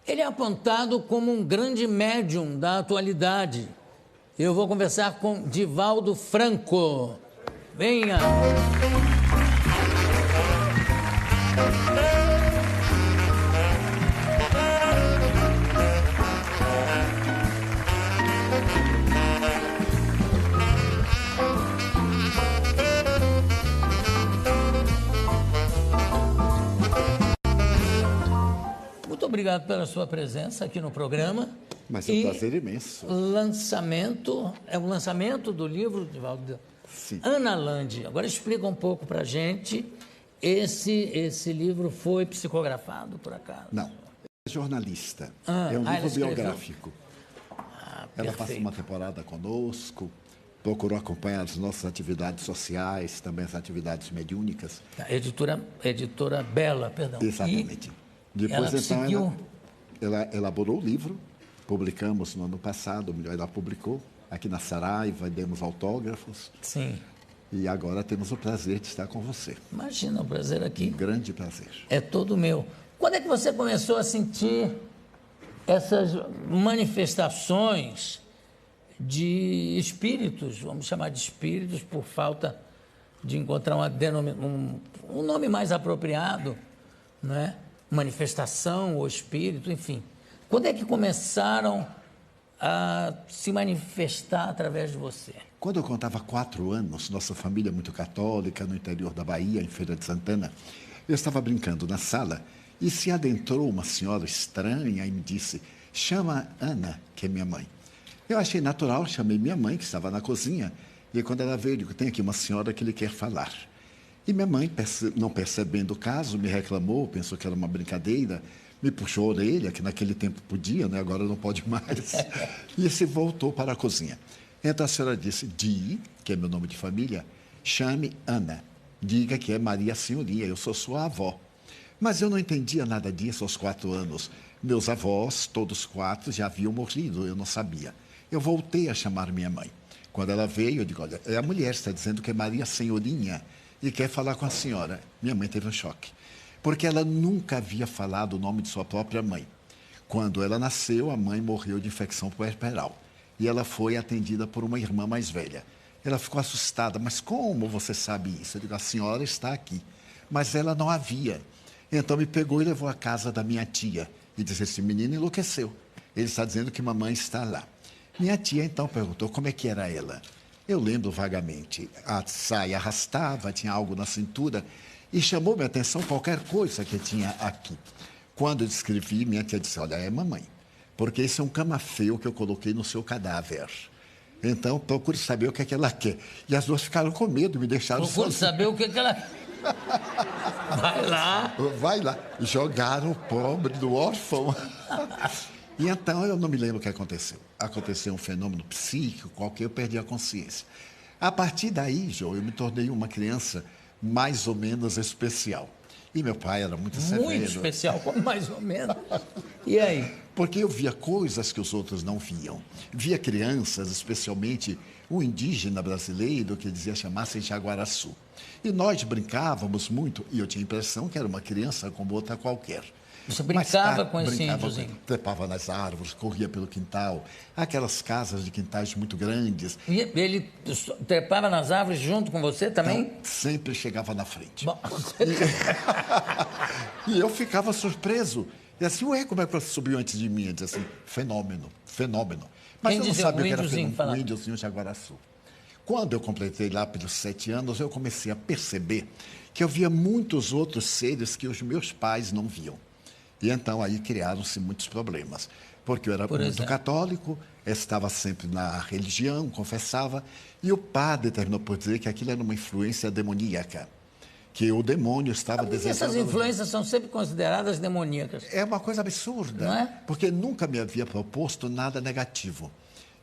Ele é apontado como um grande médium da atualidade. Eu vou conversar com Divaldo Franco. Venha! Muito obrigado pela sua presença aqui no programa. Mas é um prazer imenso. É o lançamento do livro, Divaldo, Sim. Ana Landi. Agora explica um pouco para a gente, esse livro foi psicografado, por acaso? Não, é jornalista, é um livro biográfico. Ela passa uma temporada conosco, procurou acompanhar as nossas atividades sociais, também as atividades mediúnicas. Editora Bela, perdão. Exatamente. Depois, ela elaborou o livro, publicamos no ano passado, ou melhor, ela publicou aqui na Saraiva, demos autógrafos. Sim. E agora temos o prazer de estar com você. Imagina, o prazer aqui. Um grande prazer. É todo meu. Quando é que você começou a sentir essas manifestações de espíritos, vamos chamar de espíritos por falta de encontrar um nome mais apropriado, não é? Manifestação ou espírito, enfim. Quando é que começaram a se manifestar através de você? Quando eu contava 4 anos, nossa família muito católica, no interior da Bahia, em Feira de Santana, eu estava brincando na sala e se adentrou uma senhora estranha e me disse: chama Ana, que é minha mãe. Eu achei natural, chamei minha mãe, que estava na cozinha, e quando ela veio, eu digo: tem aqui uma senhora que lhe quer falar. E minha mãe, não percebendo o caso, me reclamou, pensou que era uma brincadeira, me puxou a orelha, que naquele tempo podia, né? Agora não pode mais, e se voltou para a cozinha. Então a senhora disse: Di, que é meu nome de família, chame Ana, diga que é Maria Senhoria, eu sou sua avó. Mas eu não entendia nada disso aos 4 anos. Meus avós, todos 4, já haviam morrido, eu não sabia. Eu voltei a chamar minha mãe. Quando ela veio, eu digo: olha, a mulher está dizendo que é Maria Senhorinha e quer falar com a senhora. Minha mãe teve um choque, porque ela nunca havia falado o nome de sua própria mãe. Quando ela nasceu, a mãe morreu de infecção puerperal e ela foi atendida por uma irmã mais velha. Ela ficou assustada: mas como você sabe isso? Eu digo: a senhora está aqui. Mas ela não havia. Então me pegou e levou à casa da minha tia e disse: esse menino enlouqueceu, ele está dizendo que mamãe está lá. Minha tia então perguntou como é que era ela. Eu lembro vagamente, a saia arrastava, tinha algo na cintura e chamou minha atenção qualquer coisa que tinha aqui. Quando eu descrevi, minha tia disse: olha, é mamãe, porque esse é um camafeu que eu coloquei no seu cadáver. Então, procure saber o que é que ela quer. E as duas ficaram com medo, me deixaram Procure saber o que é que ela... Vai lá. Vai lá. Jogaram o pobre do órfão. E então, eu não me lembro o que aconteceu. Aconteceu um fenômeno psíquico qualquer, eu perdi a consciência. A partir daí, João, eu me tornei uma criança mais ou menos especial. E meu pai era muito severo. Muito especial, mais ou menos. E aí? Porque eu via coisas que os outros não viam. Via crianças, especialmente um indígena brasileiro que dizia chamar-se Jaguaraçu. E nós brincávamos muito, e eu tinha a impressão que era uma criança como outra qualquer. Você brincava com esse índiozinho? Trepava nas árvores, corria pelo quintal, aquelas casas de quintais muito grandes. E ele trepava nas árvores junto com você também? Então, sempre chegava na frente. Bom... E eu ficava surpreso. E assim, ué, como é que você subiu antes de mim? Eu dizia assim: fenômeno, fenômeno. Mas quem eu não sabia o que era fenômeno, o índiozinho Jaguaraçu. Quando eu completei lá pelos 7 anos, eu comecei a perceber que eu via muitos outros seres que os meus pais não viam. E então aí criaram-se muitos problemas, porque eu era muito católico, estava sempre na religião, confessava, e o padre terminou por dizer que aquilo era uma influência demoníaca, que o demônio estava desejando... Essas influências são sempre consideradas demoníacas. É uma coisa absurda, não é? Porque nunca me havia proposto nada negativo.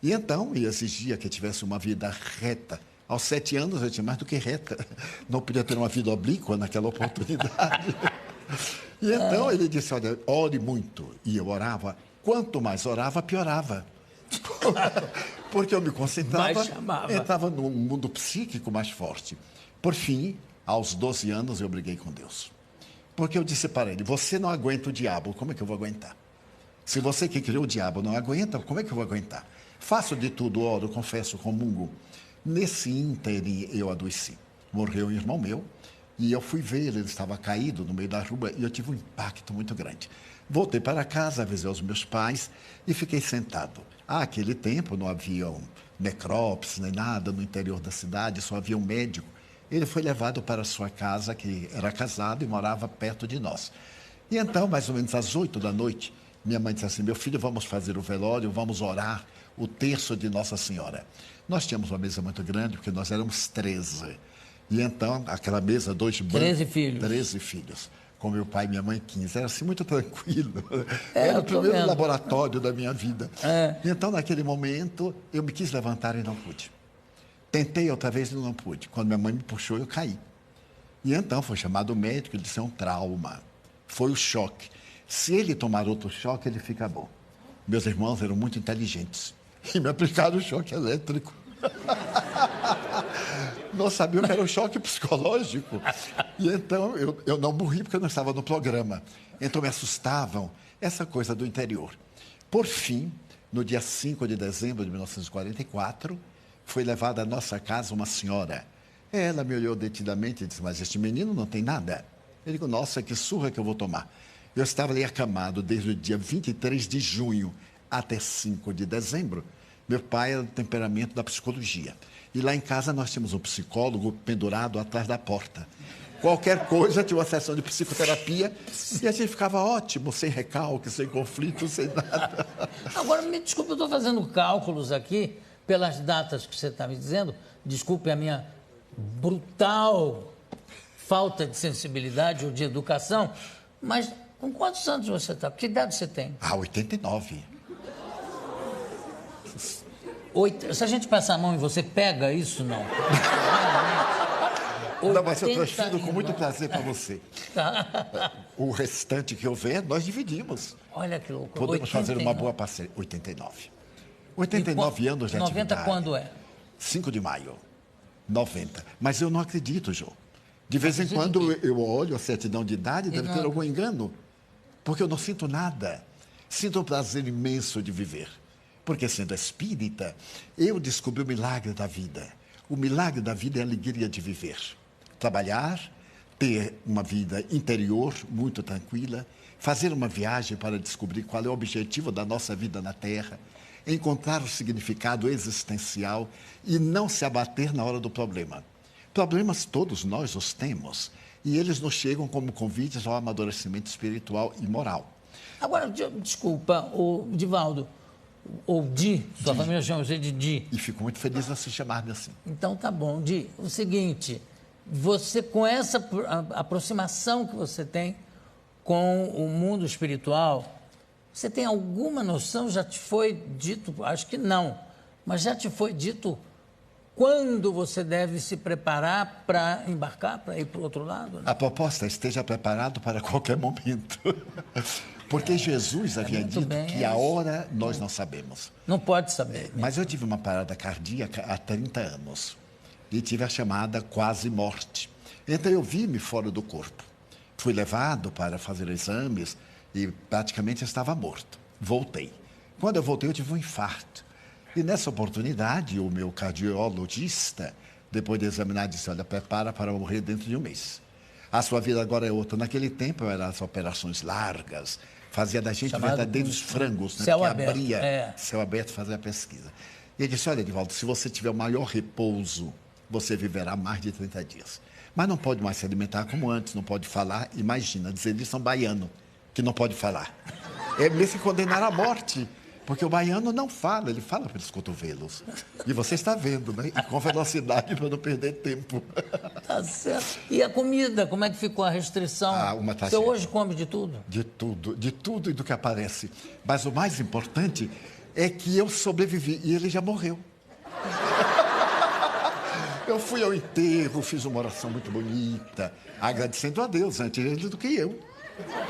E então, eu exigia que eu tivesse uma vida reta. Aos 7 anos eu tinha mais do que reta, não podia ter uma vida oblíqua naquela oportunidade. E então ele disse: olha, ore muito. E eu orava. Quanto mais orava, piorava. Porque eu me concentrava, entrava num mundo psíquico mais forte. Por fim, aos 12 anos, eu briguei com Deus. Porque eu disse para ele: você não aguenta o diabo, como é que eu vou aguentar? Se você que criou o diabo não aguenta, como é que eu vou aguentar? Faço de tudo, oro, confesso, comungo. Nesse ínterim eu adoeci. Morreu um irmão meu e eu fui ver, ele estava caído no meio da rua e eu tive um impacto muito grande. Voltei para casa, avisei os meus pais e fiquei sentado. Aquele tempo não havia necrópsias nem nada no interior da cidade, só havia um médico. Ele foi levado para sua casa, que era casado e morava perto de nós. E então, mais ou menos às 8 da noite, minha mãe disse assim: meu filho, vamos fazer o velório, vamos orar o terço de Nossa Senhora. Nós tínhamos uma mesa muito grande, porque nós éramos 13. E então, aquela mesa, 2 bancos... 13 filhos. 13 filhos. Com meu pai e minha mãe, 15. Era assim, muito tranquilo. Era o primeiro laboratório da minha vida. E então, naquele momento, eu me quis levantar e não pude. Tentei outra vez e não pude. Quando minha mãe me puxou, eu caí. E então, foi chamado o médico, ele disse: é um trauma. Foi o choque. Se ele tomar outro choque, ele fica bom. Meus irmãos eram muito inteligentes e me aplicaram o choque elétrico. Não sabiam que era um choque psicológico. E então eu não morri porque eu não estava no programa. Então me assustavam essa coisa do interior. Por fim, no dia 5 de dezembro de 1944, foi levada à nossa casa uma senhora. Ela me olhou detidamente e disse: mas este menino não tem nada. Eu digo: nossa, que surra que eu vou tomar. Eu estava ali acamado desde o dia 23 de junho até 5 de dezembro. Meu pai era do temperamento da psicologia. E lá em casa nós tínhamos um psicólogo pendurado atrás da porta. Qualquer coisa tinha uma sessão de psicoterapia e a gente ficava ótimo, sem recalque, sem conflito, sem nada. Agora, me desculpe, eu estou fazendo cálculos aqui pelas datas que você está me dizendo. Desculpe a minha brutal falta de sensibilidade ou de educação, mas com quantos anos você está? Que idade você tem? 89. Se a gente passar a mão e você pega isso, não? Não, mas eu transfiro com muito prazer para você. Tá. O restante que houver, nós dividimos. Olha que louco. Podemos fazer uma boa parceria. 89. 89 anos de 90 atividade. quando é? 5 de maio. 90. Mas eu não acredito, Jô. De vez em quando eu olho a certidão de idade, deve ter algum engano. Porque eu não sinto nada. Sinto um prazer imenso de viver. Porque, sendo espírita, eu descobri o milagre da vida. O milagre da vida é a alegria de viver. Trabalhar, ter uma vida interior muito tranquila, fazer uma viagem para descobrir qual é o objetivo da nossa vida na Terra, encontrar o significado existencial e não se abater na hora do problema. Problemas todos nós os temos e eles nos chegam como convites ao amadurecimento espiritual e moral. Agora, desculpa, Divaldo, ou Di, sua família chama você de Di. E fico muito feliz de se chamar-me assim. Então tá bom, Di. O seguinte, você com essa aproximação que você tem com o mundo espiritual, você tem alguma noção, já te foi dito, acho que não, mas já te foi dito quando você deve se preparar para embarcar, para ir para o outro lado? Né? A proposta é: esteja preparado para qualquer momento. Porque Jesus havia dito que a hora nós não sabemos. Não pode saber. Mas eu tive uma parada cardíaca há 30 anos. E tive a chamada quase morte. Então eu vi-me fora do corpo. Fui levado para fazer exames e praticamente estava morto. Voltei. Quando eu voltei, eu tive um infarto. E nessa oportunidade, o meu cardiologista, depois de examinar, disse: olha, prepara para morrer dentro de um mês. A sua vida agora é outra. Naquele tempo eram as operações largas, fazia da gente verdadeiros frangos, né? Céu aberto. Céu aberto, fazia a pesquisa. E ele disse: olha, Edivaldo, se você tiver o maior repouso, você viverá mais de 30 dias. Mas não pode mais se alimentar como antes, não pode falar. Imagina, dizer isso a um baiano, que não pode falar. É mesmo que condenar à morte. Porque o baiano não fala, ele fala pelos cotovelos. E você está vendo, né? E com velocidade para não perder tempo. Tá certo. E a comida, como é que ficou a restrição? Uma Você hoje come de tudo? De tudo e do que aparece. Mas o mais importante é que eu sobrevivi e ele já morreu. Eu fui ao enterro, fiz uma oração muito bonita, agradecendo a Deus antes ele do que eu.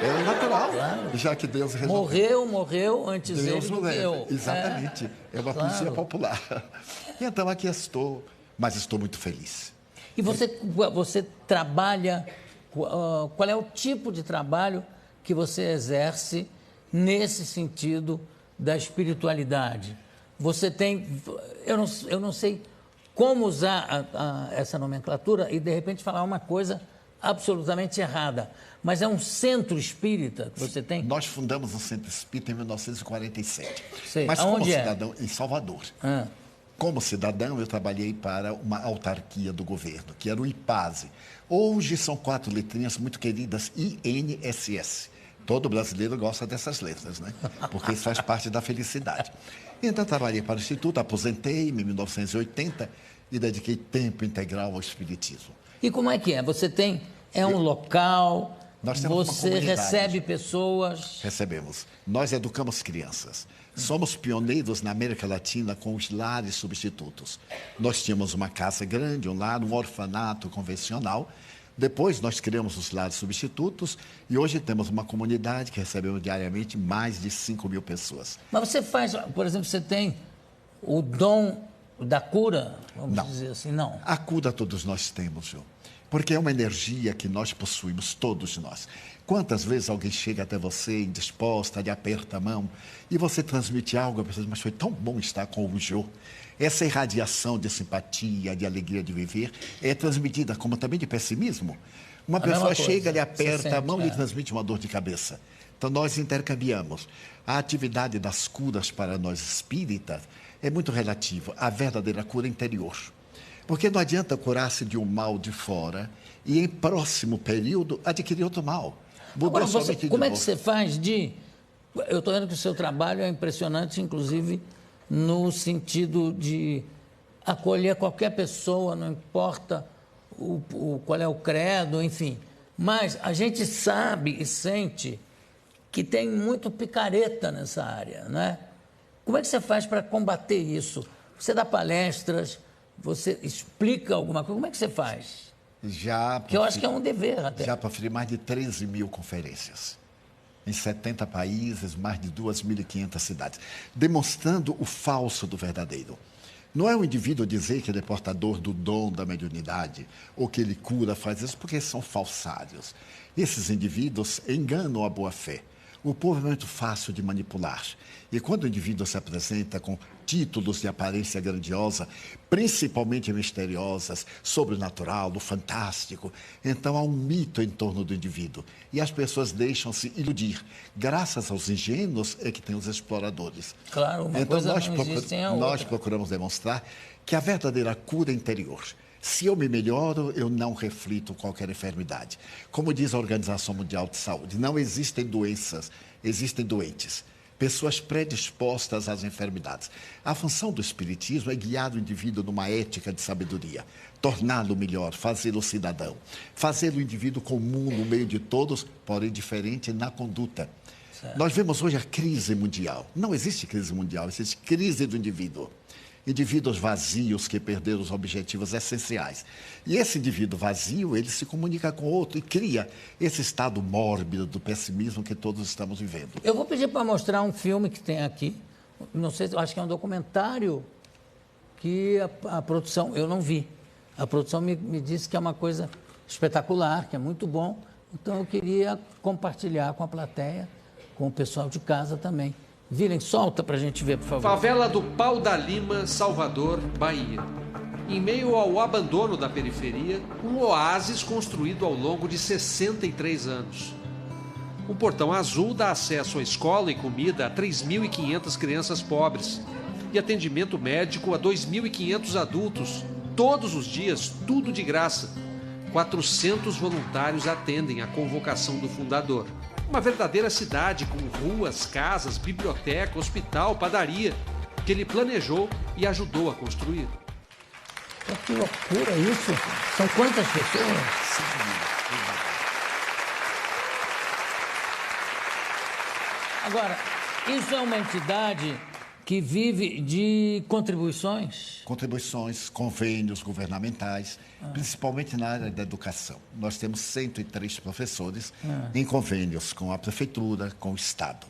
É natural, claro. Já que Deus resolveu. Morreu antes Deus ele do que eu. Exatamente. É uma poesia popular. E então aqui estou, mas estou muito feliz. E você trabalha, qual é o tipo de trabalho que você exerce nesse sentido da espiritualidade. Você tem... Eu não sei como usar essa nomenclatura e, de repente, falar uma coisa absolutamente errada. Mas é um centro espírita que você tem? Nós fundamos o Centro Espírita em 1947. Sei. Mas Aonde como cidadão, em Salvador. Ah. Como cidadão, eu trabalhei para uma autarquia do governo, que era o IPASE. Hoje são 4 letrinhas muito queridas, INSS. Todo brasileiro gosta dessas letras, né? Porque isso faz parte da felicidade. Então, trabalhei para o Instituto, aposentei-me em 1980 e dediquei tempo integral ao Espiritismo. E como é que é? Você tem... É um local... Nós temos uma você comunidade. recebe pessoas... Recebemos. Nós educamos crianças. Somos pioneiros na América Latina com os lares substitutos. Nós tínhamos uma casa grande, um lar, um orfanato convencional. Depois nós criamos os lares substitutos e hoje temos uma comunidade que recebemos diariamente mais de 5 mil pessoas. Mas você faz, por exemplo, você tem o dom da cura, vamos dizer assim, não? A cura todos nós temos, João. Porque é uma energia que nós possuímos, todos nós. Quantas vezes alguém chega até você indisposta, lhe aperta a mão, e você transmite algo, a pessoa diz, mas foi tão bom estar com o Jô. Essa irradiação de simpatia, de alegria de viver, é transmitida como também de pessimismo. Uma pessoa chega, lhe aperta a mão e lhe transmite uma dor de cabeça. Então, nós intercambiamos. A atividade das curas para nós espíritas é muito relativa à verdadeira cura interior. Porque não adianta curar-se de um mal de fora e, em próximo período, adquirir outro mal. Agora, como é que você faz de... Eu estou vendo que o seu trabalho é impressionante, inclusive, no sentido de acolher qualquer pessoa, não importa qual é o credo, enfim. Mas a gente sabe e sente que tem muito picareta nessa área, não é? Como é que você faz para combater isso? Você dá palestras... Você explica alguma coisa? Como é que você faz? Que eu acho que é um dever até. Já proferi mais de 13 mil conferências. Em 70 países, mais de 2.500 cidades. Demonstrando o falso do verdadeiro. Não é o indivíduo dizer que ele é portador do dom da mediunidade, ou que ele cura, faz isso, porque são falsários. Esses indivíduos enganam a boa-fé. O povo é muito fácil de manipular. E quando o indivíduo se apresenta com títulos de aparência grandiosa, principalmente misteriosas, sobrenatural, do fantástico, então há um mito em torno do indivíduo. E as pessoas deixam-se iludir. Graças aos ingênuos é que tem os exploradores. Claro, uma então, coisa não existe sem a outra. Nós procuramos demonstrar que a verdadeira cura interior... Se eu me melhoro, eu não reflito qualquer enfermidade. Como diz a Organização Mundial de Saúde, não existem doenças, existem doentes. Pessoas predispostas às enfermidades. A função do Espiritismo é guiar o indivíduo numa ética de sabedoria, torná-lo melhor, fazê-lo cidadão, fazer o indivíduo comum no meio de todos, porém diferente na conduta. Certo. Nós vemos hoje a crise mundial. Não existe crise mundial, existe crise do indivíduo. Indivíduos vazios que perderam os objetivos essenciais. E esse indivíduo vazio, ele se comunica com outro e cria esse estado mórbido do pessimismo que todos estamos vivendo. Eu vou pedir para mostrar um filme que tem aqui. Não sei, acho que é um documentário que a produção, eu não vi. A produção me disse que é uma coisa espetacular, que é muito bom. Então eu queria compartilhar com a plateia, com o pessoal de casa também. Virem, solta para a gente ver, por favor. Favela do Pau da Lima, Salvador, Bahia. Em meio ao abandono da periferia, um oásis construído ao longo de 63 anos. Um portão azul dá acesso à escola e comida a 3.500 crianças pobres e atendimento médico a 2.500 adultos, todos os dias, tudo de graça. 400 voluntários atendem à convocação do fundador. Uma verdadeira cidade com ruas, casas, biblioteca, hospital, padaria, que ele planejou e ajudou a construir. Que loucura isso! São quantas pessoas? Agora, isso é uma entidade que vive de contribuições? Contribuições, convênios governamentais, principalmente na área da educação. Nós temos 103 professores em convênios com a prefeitura, com o Estado.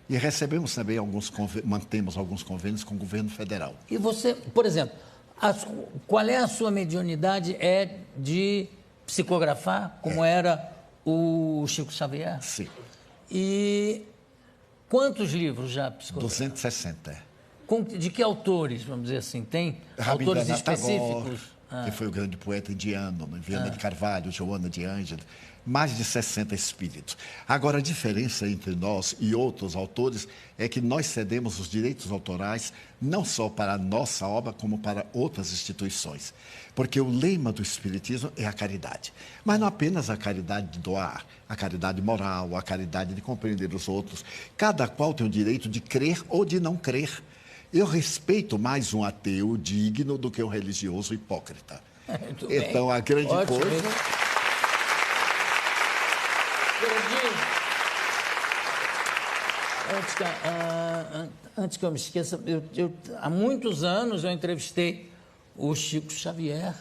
E recebemos também mantemos alguns convênios com o governo federal. E você, por exemplo, qual é a sua mediunidade? É de psicografar, como era o Chico Xavier? Sim. E Quantos livros já psicografou? 260. De que autores, vamos dizer assim? Tem autores Rabindranath específicos? Tagore, que foi o grande poeta indiano, Viana de Carvalho, Joana de Ângeles, mais de 60 espíritos. Agora, a diferença entre nós e outros autores é que nós cedemos os direitos autorais não só para a nossa obra, como para outras instituições. Porque o lema do Espiritismo é a caridade. Mas não apenas a caridade de doar, a caridade moral, a caridade de compreender os outros. Cada qual tem o direito de crer ou de não crer. Eu respeito mais um ateu digno do que um religioso hipócrita. Então, a grande Ótimo. coisa... Antes que eu me esqueça, há muitos anos eu entrevistei o Chico Xavier,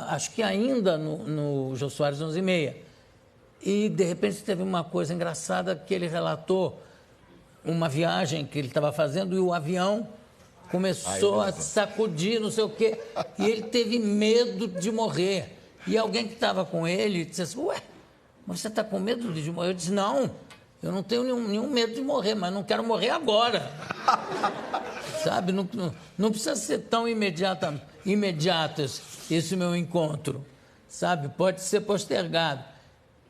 acho que ainda no Jô Soares 11h30. E, de repente, teve uma coisa engraçada que ele relatou uma viagem que ele estava fazendo e o avião começou a sacudir, não sei o quê, e ele teve medo de morrer. E alguém que estava com ele disse assim, ué, mas você está com medo de morrer? Eu disse, não, eu não tenho nenhum medo de morrer, mas não quero morrer agora. Sabe, não precisa ser tão imediato esse meu encontro, sabe? Pode ser postergado.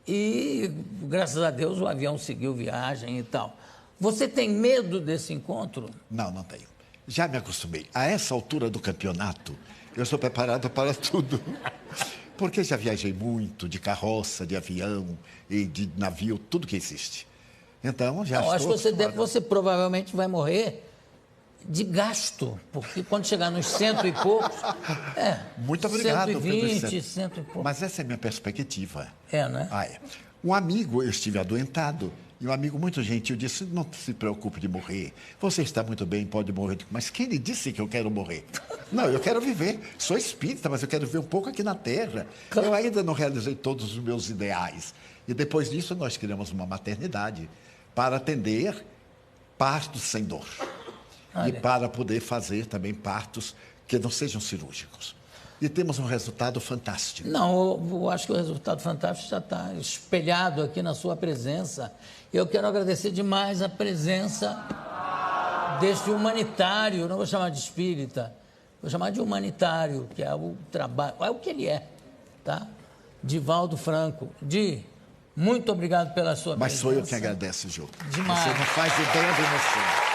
E, graças a Deus, o avião seguiu viagem e tal. Você tem medo desse encontro? Não, não tenho. Já me acostumei. A essa altura do campeonato, eu sou preparado para tudo. Porque já viajei muito de carroça, de avião e de navio, tudo que existe. Então, já estou... Acho que você provavelmente vai morrer de gasto, porque quando chegar nos 100 e poucos... Muito obrigado, 120, 100 e poucos. Mas essa é a minha perspectiva. Né? É. Um amigo, eu estive adoentado, e um amigo muito gentil disse, não se preocupe de morrer, você está muito bem, pode morrer. Mas quem lhe disse que eu quero morrer? Não, eu quero viver, sou espírita, mas eu quero viver um pouco aqui na Terra. Eu ainda não realizei todos os meus ideais. E depois disso nós criamos uma maternidade para atender partos sem dor. E para poder fazer também partos que não sejam cirúrgicos. E temos um resultado fantástico. Não, eu acho que o resultado fantástico já está espelhado aqui na sua presença. Eu quero agradecer demais a presença deste humanitário, não vou chamar de espírita, vou chamar de humanitário, que é o trabalho, é o que ele é, tá? Divaldo Franco. Muito obrigado pela sua presença. Mas sou eu que agradeço, Jô. Demais. Você não faz ideia da emoção.